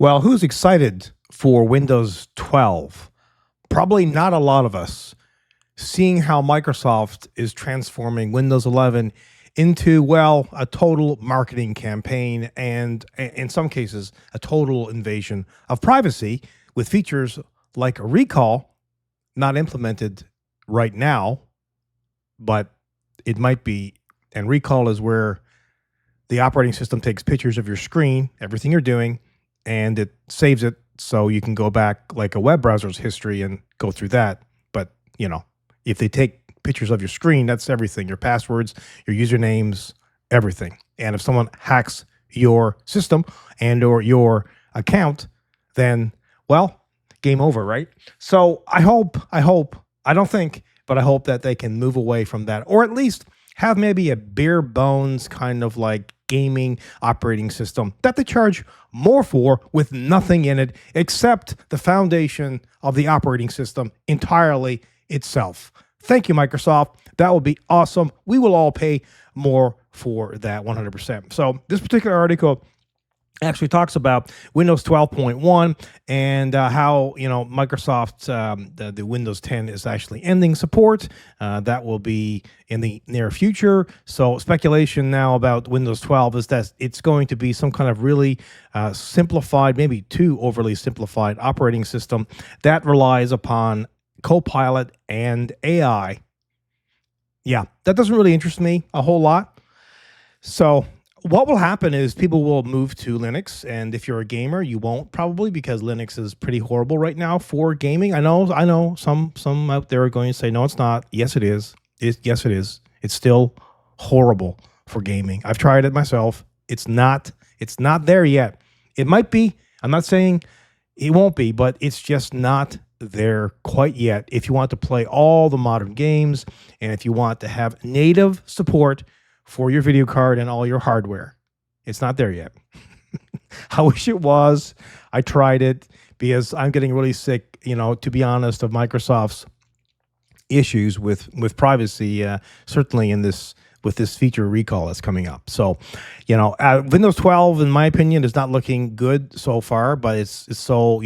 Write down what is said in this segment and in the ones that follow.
Well, who's excited for Windows 12? Probably not a lot of us, seeing how Microsoft is transforming Windows 11 into, well, a total marketing campaign and, in some cases, a total invasion of privacy with features like a recall not implemented right now, but it might be. And recall is where the operating system takes pictures of your screen, everything you're doing, and it saves it so you can go back like a web browser's history and go through that. But, if they take pictures of your screen, that's everything, your passwords, your usernames, everything. And if someone hacks your system and or your account, then, well, game over, right? So I don't think, but I hope that they can move away from that, or at least have maybe a bare bones kind of like gaming operating system that they charge more for with nothing in it except the foundation of the operating system entirely itself. Thank you, Microsoft. That will be awesome. We will all pay more for that 100%. So this particular article actually talks about Windows 12.1 and how Microsoft the Windows 10 is actually ending support. That will be in the near future. So speculation now about Windows 12 is that it's going to be some kind of really simplified, maybe too overly simplified operating system that relies upon Copilot and AI. Yeah, that doesn't really interest me a whole lot. So what will happen is people will move to Linux, and if you're a gamer, you won't probably, because Linux is pretty horrible right now for gaming. I know some out there are going to say no, it's not. Yes, it is. Yes, it is. It's still horrible for gaming. I've tried it myself. It's not there yet. It might be. I'm not saying it won't be, but it's just not there quite yet. If you want to play all the modern games, and if you want to have native support for your video card and all your hardware, it's not there yet. I wish it was. I tried it because I'm getting really sick, to be honest, of Microsoft's issues with privacy, certainly with this feature recall that's coming up. So, Windows 12, in my opinion, is not looking good so far, but it's so,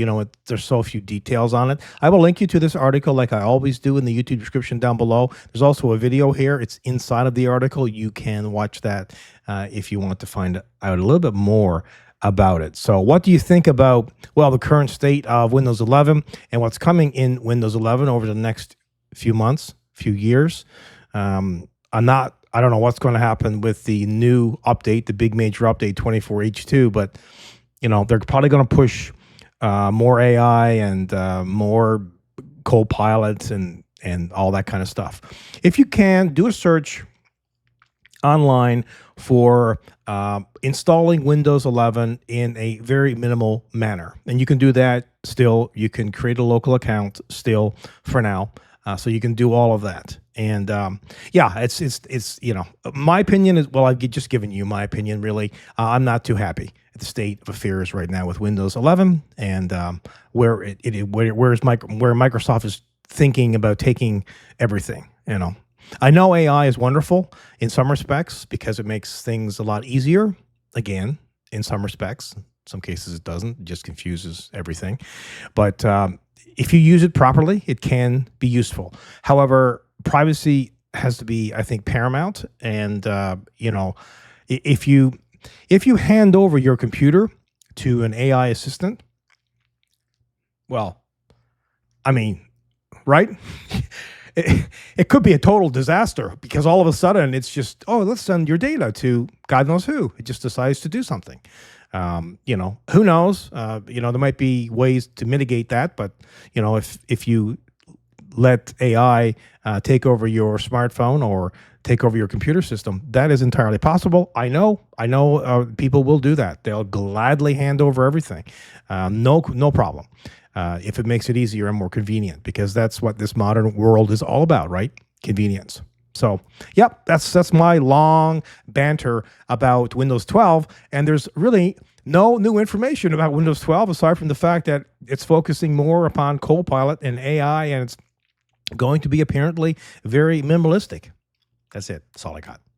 there's so few details on it. I will link you to this article like I always do in the YouTube description down below. There's also a video here. It's inside of the article. You can watch that if you want to find out a little bit more about it. So what do you think about, the current state of Windows 11 and what's coming in Windows 11 over the next few months, few years? I don't know what's going to happen with the new update, the big major update 24H2, but they're probably going to push more AI and more Copilot and all that kind of stuff. If you can, do a search online for installing Windows 11 in a very minimal manner, and you can do that still. You can create a local account still for now. So you can do all of that. And it's my opinion is, I've just given you my opinion, really. I'm not too happy at the state of affairs right now with Windows 11 and where Microsoft is thinking about taking everything. I know AI is wonderful in some respects because it makes things a lot easier. Again, in some respects, in some cases it doesn't. It just confuses everything. But if you use it properly, it can be useful. However, privacy has to be, I think, paramount. And if you hand over your computer to an AI assistant, right? It could be a total disaster because all of a sudden it's just, let's send your data to God knows who. It just decides to do something. Who knows? There might be ways to mitigate that, but if you let AI take over your smartphone or take over your computer system, that is entirely possible. I know people will do that. They'll gladly hand over everything. No problem. If it makes it easier and more convenient, because that's what this modern world is all about, right? Convenience. So, yep, that's my long banter about Windows 12, and there's really no new information about Windows 12 aside from the fact that it's focusing more upon Copilot and AI, and it's going to be apparently very minimalistic. That's it. That's all I got.